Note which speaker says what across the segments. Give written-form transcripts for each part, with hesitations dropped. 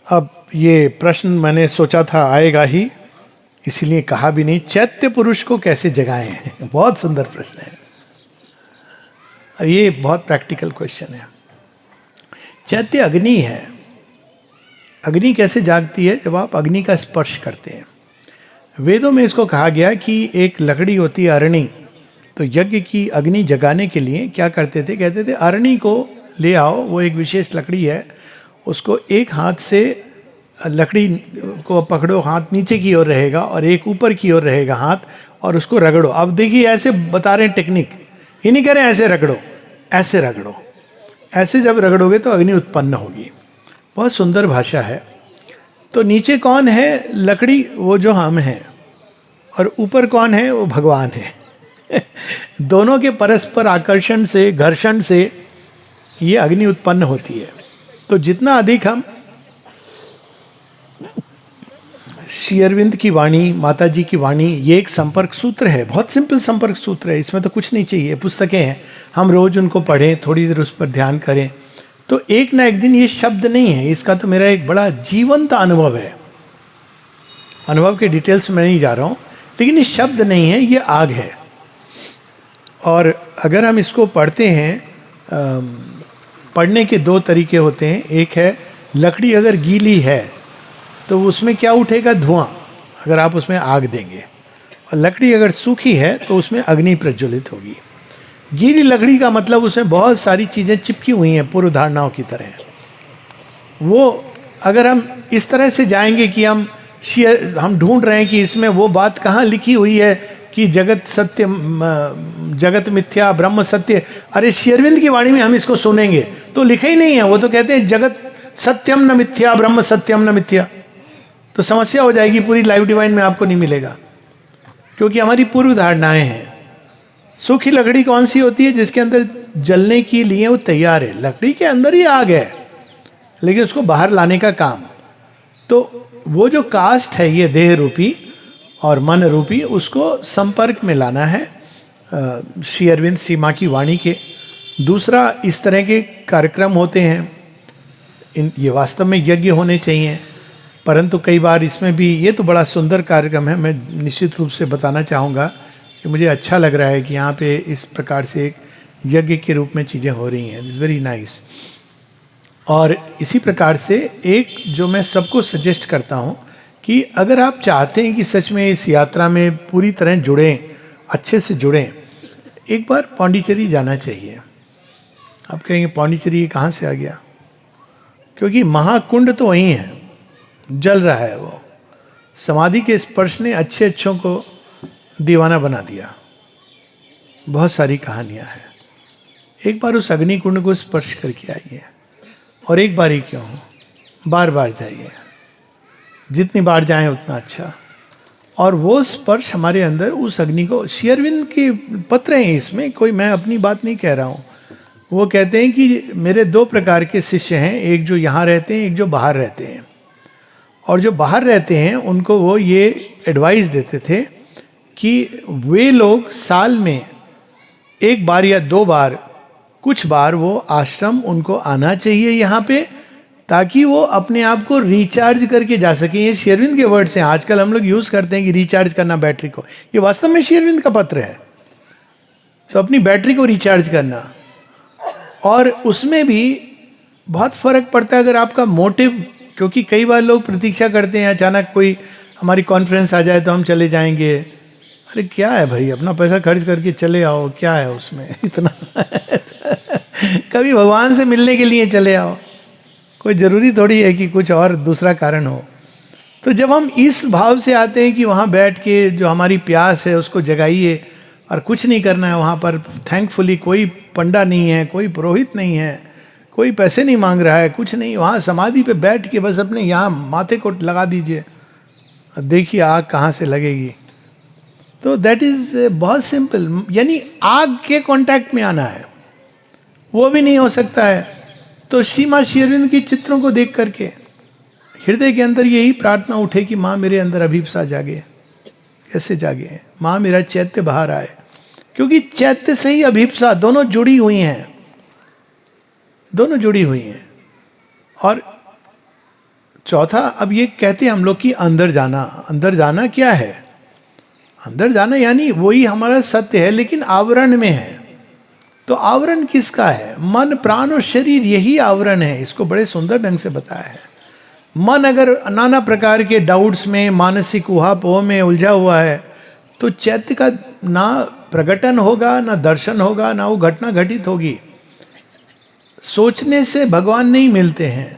Speaker 1: अब ये प्रश्न मैंने सोचा था आएगा ही, इसीलिए कहा भी नहीं। चैत्य पुरुष को कैसे जगाएं? बहुत सुंदर प्रश्न है और ये बहुत प्रैक्टिकल क्वेश्चन है। चैत्य अग्नि है। अग्नि कैसे जागती है? जब आप अग्नि का स्पर्श करते हैं। वेदों में इसको कहा गया कि एक लकड़ी होती है अरणी, तो यज्ञ की अग्नि जगाने के लिए क्या करते थे? कहते थे अरणी को ले आओ, वो एक विशेष लकड़ी है, उसको एक हाथ से लकड़ी को पकड़ो, हाथ नीचे की ओर रहेगा और एक ऊपर की ओर रहेगा हाथ, और उसको रगड़ो। अब देखिए ऐसे बता रहे हैं टेक्निक, ये नहीं कह रहे हैं ऐसे रगड़ो, ऐसे रगड़ो। ऐसे जब रगड़ोगे तो अग्नि उत्पन्न होगी। बहुत सुंदर भाषा है। तो नीचे कौन है? लकड़ी, वो जो हम हैं, और ऊपर कौन है? वो भगवान है। दोनों के परस्पर आकर्षण से, घर्षण से ये अग्नि उत्पन्न होती है। तो जितना अधिक हम श्री अरविंद की वाणी, माता जी की वाणी, ये एक संपर्क सूत्र है, बहुत सिंपल संपर्क सूत्र है, इसमें तो कुछ नहीं चाहिए। पुस्तकें हैं, हम रोज उनको पढ़ें, थोड़ी देर उस पर ध्यान करें, तो एक ना एक दिन, ये शब्द नहीं है, इसका तो मेरा एक बड़ा जीवंत अनुभव है। अनुभव के डिटेल्स में नहीं जा रहा हूँ, लेकिन ये शब्द नहीं है, ये आग है। और अगर हम इसको पढ़ते हैं, पढ़ने के दो तरीके होते हैं। एक है, लकड़ी अगर गीली है तो उसमें क्या उठेगा? धुआं, अगर आप उसमें आग देंगे। और लकड़ी अगर सूखी है तो उसमें अग्नि प्रज्वलित होगी। गीली लकड़ी का मतलब उसमें बहुत सारी चीज़ें चिपकी हुई हैं पूर्व धारणाओं की तरह। वो अगर हम इस तरह से जाएंगे कि हम ढूंढ रहे हैं कि इसमें वो बात कहाँ लिखी हुई है कि जगत सत्य, जगत मिथ्या, ब्रह्म सत्य। अरे श्री अरविंद की वाणी में हम इसको सुनेंगे तो लिखा ही नहीं है। वो तो कहते हैं जगत सत्यम न मिथ्या, ब्रह्म सत्यम न मिथ्या। तो समस्या हो जाएगी, पूरी लाइव डिवाइन में आपको नहीं मिलेगा, क्योंकि हमारी पूर्व धारणाएं हैं। सूखी लकड़ी कौन सी होती है? जिसके अंदर जलने के लिए वो तैयार है। लकड़ी के अंदर ही आग है, लेकिन उसको बाहर लाने का काम। तो वो जो कास्ट है, ये देह रूपी और मन रूपी, उसको संपर्क में लाना है श्री अरविंद, श्री माँ की वाणी के। दूसरा, इस तरह के कार्यक्रम होते हैं, ये वास्तव में यज्ञ होने चाहिए, परंतु कई बार इसमें भी, ये तो बड़ा सुंदर कार्यक्रम है। मैं निश्चित रूप से बताना चाहूँगा कि मुझे अच्छा लग रहा है कि यहाँ पे इस प्रकार से एक यज्ञ के रूप में चीज़ें हो रही हैं। It's very nice. और इसी प्रकार से एक जो मैं सबको सजेस्ट करता हूँ कि अगर आप चाहते हैं कि सच में इस यात्रा में पूरी तरह जुड़ें, अच्छे से जुड़ें, एक बार पौंडीचेरी जाना चाहिए। आप कहेंगे पौंडीचेरी कहाँ से आ गया? क्योंकि महाकुंड तो वहीं है, जल रहा है वो। समाधि के स्पर्श ने अच्छे अच्छों को दीवाना बना दिया। बहुत सारी कहानियां हैं। एक बार उस अग्नि कुंड को स्पर्श करके आइए, और एक बार ही क्यों, बार बार जाइए। जितनी बार जाएं उतना अच्छा। और वो स्पर्श हमारे अंदर उस अग्नि को, श्री अरविंद के पत्र हैं इसमें, कोई मैं अपनी बात नहीं कह रहा हूँ। वो कहते हैं कि मेरे दो प्रकार के शिष्य हैं, एक जो यहाँ रहते हैं, एक जो बाहर रहते हैं। और जो बाहर रहते हैं उनको वो ये एडवाइस देते थे कि वे लोग साल में एक बार या दो बार, कुछ बार वो आश्रम उनको आना चाहिए यहाँ पे, ताकि वो अपने आप को रिचार्ज करके जा सकें। ये श्री अरविंद के वर्ड्स हैं। आजकल हम लोग यूज़ करते हैं कि रिचार्ज करना बैटरी को, ये वास्तव में श्री अरविंद का पत्र है। तो अपनी बैटरी को रिचार्ज करना, और उसमें भी बहुत फर्क पड़ता है अगर आपका मोटिव, क्योंकि कई बार लोग प्रतीक्षा करते हैं अचानक कोई हमारी कॉन्फ्रेंस आ जाए तो हम चले जाएंगे। अरे क्या है भाई, अपना पैसा खर्च करके चले आओ, क्या है उसमें इतना? कभी भगवान से मिलने के लिए चले आओ, कोई ज़रूरी थोड़ी है कि कुछ और दूसरा कारण हो। तो जब हम इस भाव से आते हैं कि वहाँ बैठ के जो हमारी प्यास है उसको जगाइए, और कुछ नहीं करना है वहाँ पर। थैंकफुली कोई पंडा नहीं है, कोई पुरोहित नहीं है, कोई पैसे नहीं मांग रहा है, कुछ नहीं। वहाँ समाधि पे बैठ के बस अपने यहाँ माथे को लगा दीजिए, देखिए आग कहाँ से लगेगी। तो दैट इज बहुत सिंपल। यानी आग के कांटेक्ट में आना है, वो भी नहीं हो सकता है तो श्रीमा श्री अरविंद की चित्रों को देख करके हृदय के अंदर यही प्रार्थना उठे कि माँ मेरे अंदर अभिप्सा जागे। कैसे जागे? माँ मेरा चैत्य बाहर आए, क्योंकि चैत्य से ही अभिप्सा, दोनों जुड़ी हुई हैं, दोनों जुड़ी हुई हैं। और चौथा, अब ये कहते हैं हम लोग कि अंदर जाना, अंदर जाना क्या है? अंदर जाना यानी वही हमारा सत्य है, लेकिन आवरण में है। तो आवरण किसका है? मन, प्राण और शरीर, यही आवरण है। इसको बड़े सुंदर ढंग से बताया है। मन अगर नाना प्रकार के डाउट्स में, मानसिक उहापोह में उलझा हुआ है, तो चैत्य का ना प्रकटन होगा, ना दर्शन होगा, ना वो घटना घटित होगी। सोचने से भगवान नहीं मिलते हैं।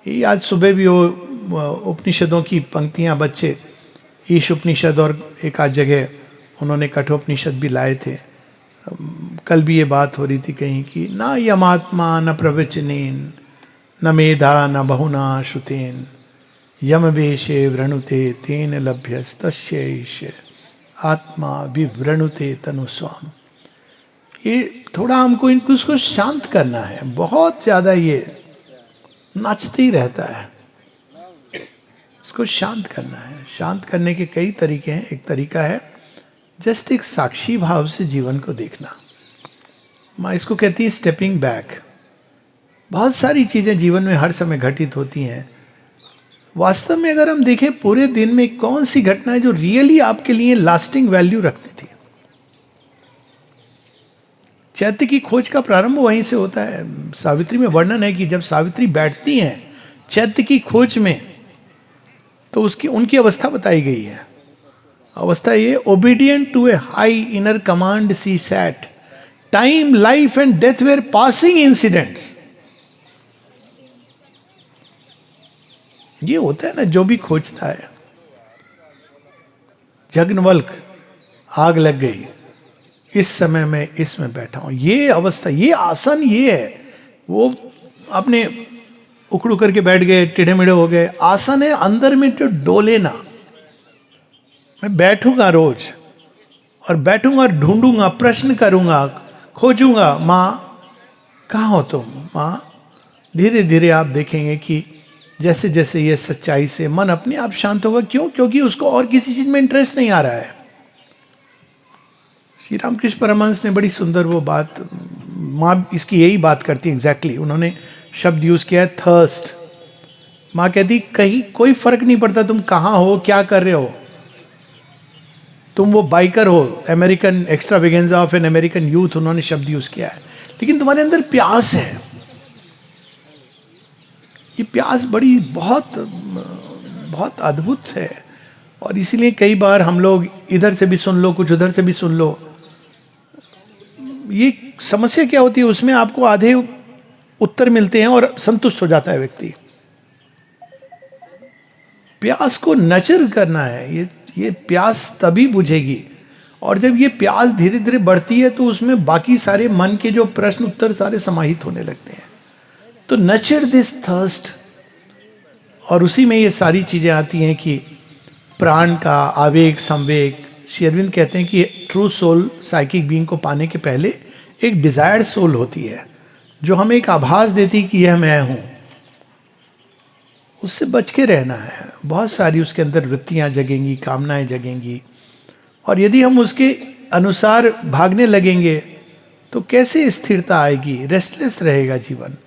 Speaker 1: ये आज सुबह भी वो उपनिषदों की पंक्तियां बच्चे ईश उपनिषद और एक आध जगह उन्होंने कठोपनिषद भी लाए थे। कल भी ये बात हो रही थी कहीं की, ना यमात्मा न प्रवचनेन न मेधा न बहुना श्रुतेन यम वेशे वृणुते तेन लभ्यस्तस्य आत्मा विवृणुते तनुस्वाम। ये थोड़ा हमको इनको उसको शांत करना है। बहुत ज़्यादा ये नाचते ही रहता है, इसको शांत करना है। शांत करने के कई तरीके हैं। एक तरीका है जस्ट एक साक्षी भाव से जीवन को देखना। माँ इसको कहती है स्टेपिंग बैक। बहुत सारी चीज़ें जीवन में हर समय घटित होती हैं। वास्तव में अगर हम देखें पूरे दिन में कौन सी घटना है जो रियली आपके लिए लास्टिंग वैल्यू रखती थी। चैत्य की खोज का प्रारंभ वहीं से होता है। सावित्री में वर्णन है कि जब सावित्री बैठती हैं चैत्य की खोज में, तो उसकी उनकी अवस्था बताई गई है। अवस्था ये, obedient to a high inner command she sat, time life and death were passing incidents. ये होता है ना, जो भी खोजता है। जगनवल्क, आग लग गई, इस समय मैं इसमें बैठा हूं, ये अवस्था, ये आसन, ये है। वो अपने उखड़ू करके बैठ गए, टेढ़े मेढ़े हो गए। आसन है अंदर में जो डोले ना। मैं बैठूंगा रोज और बैठूंगा, ढूंढूंगा, प्रश्न करूंगा, खोजूंगा, माँ कहाँ हो तुम? माँ धीरे धीरे आप देखेंगे कि जैसे जैसे ये सच्चाई से मन अपने आप शांत होगा। क्यों? क्योंकि उसको और किसी चीज में इंटरेस्ट नहीं आ रहा है। श्री रामकृष्ण परमहंस ने बड़ी सुंदर वो बात, माँ इसकी यही बात करती है एग्जैक्टली। उन्होंने शब्द यूज किया है थर्स्ट। माँ कहती कहीं कोई फर्क नहीं पड़ता तुम कहाँ हो, क्या कर रहे हो। तुम वो बाइकर हो, American extravaganza of an American youth, उन्होंने शब्द यूज किया है। लेकिन तुम्हारे अंदर प्यास है। ये प्यास बड़ी बहुत बहुत अद्भुत है। और इसीलिए कई बार हम लोग इधर से भी सुन लो, कुछ उधर से भी सुन लो। ये समस्या क्या होती है, उसमें आपको आधे उत्तर मिलते हैं और संतुष्ट हो जाता है व्यक्ति। प्यास को नचर करना है। ये प्यास तभी बुझेगी। और जब ये प्यास धीरे धीरे बढ़ती है तो उसमें बाकी सारे मन के जो प्रश्न उत्तर सारे समाहित होने लगते हैं। तो नचर दिस थर्स्ट। और उसी में ये सारी चीजें आती हैं कि प्राण का आवेग, संवेग। श्री अरविंद कहते हैं कि ट्रू सोल साइकिक बीइंग को पाने के पहले एक डिजायर्ड सोल होती है, जो हमें एक आभास देती है कि यह मैं हूं। उससे बच के रहना है। बहुत सारी उसके अंदर वृत्तियां जगेंगी, कामनाएं जगेंगी। और यदि हम उसके अनुसार भागने लगेंगे तो कैसे स्थिरता आएगी? रेस्टलेस रहेगा जीवन।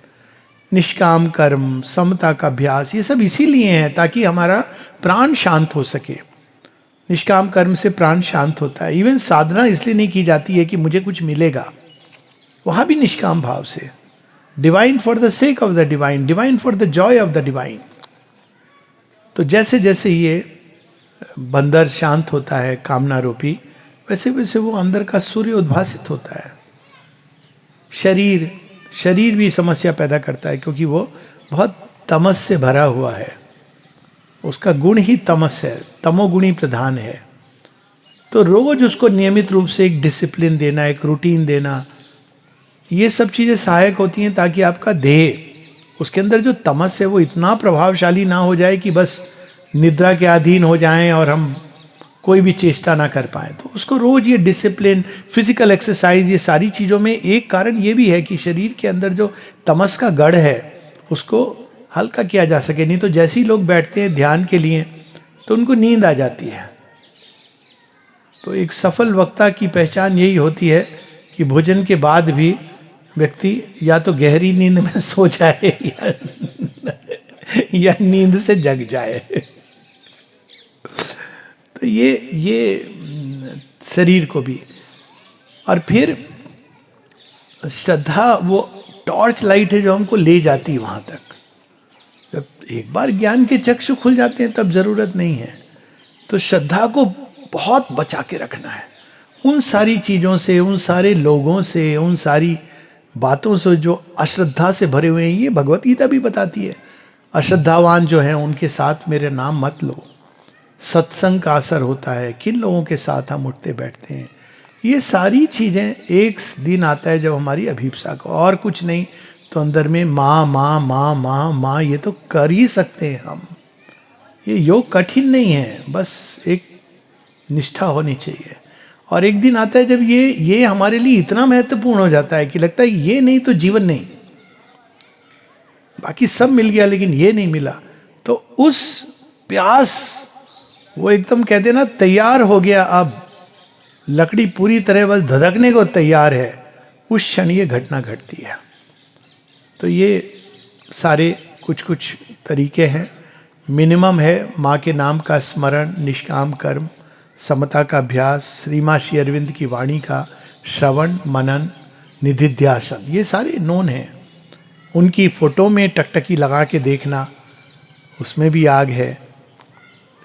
Speaker 1: निष्काम कर्म, समता का अभ्यास, ये सब इसीलिए है ताकि हमारा प्राण शांत हो सके। निष्काम कर्म से प्राण शांत होता है। इवन साधना इसलिए नहीं की जाती है कि मुझे कुछ मिलेगा, वहां भी निष्काम भाव से। Divine for the sake of the divine, divine for the Joy of the divine. तो जैसे जैसे ये बंदर शांत होता है कामना रूपी, वैसे वैसे वो अंदर का सूर्य उद्भासित होता है। शरीर भी समस्या पैदा करता है, क्योंकि वो बहुत तमस से भरा हुआ है। उसका गुण ही तमस है, तमोगुणी प्रधान है। तो रोज उसको नियमित रूप से एक डिसिप्लिन देना, एक रूटीन देना, ये सब चीज़ें सहायक होती हैं ताकि आपका देह, उसके अंदर जो तमस है वो इतना प्रभावशाली ना हो जाए कि बस निद्रा के अधीन हो जाएं और हम कोई भी चेष्टा ना कर पाए। तो उसको रोज ये डिसिप्लिन, फिजिकल एक्सरसाइज, ये सारी चीज़ों में एक कारण ये भी है कि शरीर के अंदर जो तमस का गढ़ है उसको हल्का किया जा सके। नहीं तो जैसे ही लोग बैठते हैं ध्यान के लिए तो उनको नींद आ जाती है। तो एक सफल वक्ता की पहचान यही होती है कि भोजन के बाद भी व्यक्ति या तो गहरी नींद में सो जाए या नींद से जग जाए। तो ये शरीर को भी, और फिर श्रद्धा वो टॉर्च लाइट है जो हमको ले जाती है वहां तक। जब एक बार ज्ञान के चक्षु खुल जाते हैं तब जरूरत नहीं है। तो श्रद्धा को बहुत बचा के रखना है उन सारी चीजों से, उन सारे लोगों से, उन सारी बातों से जो अश्रद्धा से भरे हुए हैं। ये भगवत गीता भी बताती है, अश्रद्धावान जो हैं उनके साथ मेरे नाम मत लो। सत्संग का असर होता है, किन लोगों के साथ हम उठते बैठते हैं। ये सारी चीज़ें एक दिन आता है जब हमारी अभिप्सा को, और कुछ नहीं तो अंदर में माँ माँ माँ माँ माँ, ये तो कर ही सकते हैं हम। ये योग कठिन नहीं है, बस एक निष्ठा होनी चाहिए। और एक दिन आता है जब ये हमारे लिए इतना महत्वपूर्ण हो जाता है कि लगता है ये नहीं तो जीवन नहीं, बाकी सब मिल गया लेकिन ये नहीं मिला। तो उस प्यास, वो एकदम कहते ना तैयार हो गया, अब लकड़ी पूरी तरह बस धधकने को तैयार है, उस क्षण ये घटना घटती है। तो ये सारे कुछ कुछ तरीके हैं। मिनिमम है माँ के नाम का स्मरण, निष्काम कर्म, समता का अभ्यास, श्री माँ श्री अरविंद की वाणी का श्रवण मनन, निधिध्यासन, ये सारे नोन हैं। उनकी फोटो में टकटकी लगा के देखना, उसमें भी आग है।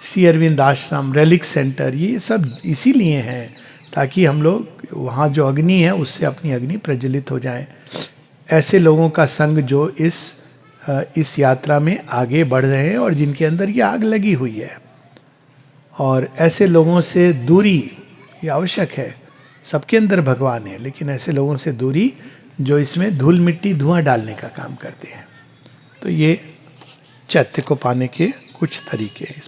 Speaker 1: श्री अरविंद आश्रम, रेलिक सेंटर, ये सब इसीलिए हैं ताकि हम लोग वहाँ जो अग्नि है उससे अपनी अग्नि प्रज्वलित हो जाए। ऐसे लोगों का संग जो इस यात्रा में आगे बढ़ रहे हैं और जिनके अंदर ये आग लगी हुई है। और ऐसे लोगों से दूरी ये आवश्यक है। सबके अंदर भगवान है, लेकिन ऐसे लोगों से दूरी जो इसमें धूल मिट्टी धुआं डालने का काम करते हैं। तो ये चैत्य को पाने के कुछ तरीके हैं।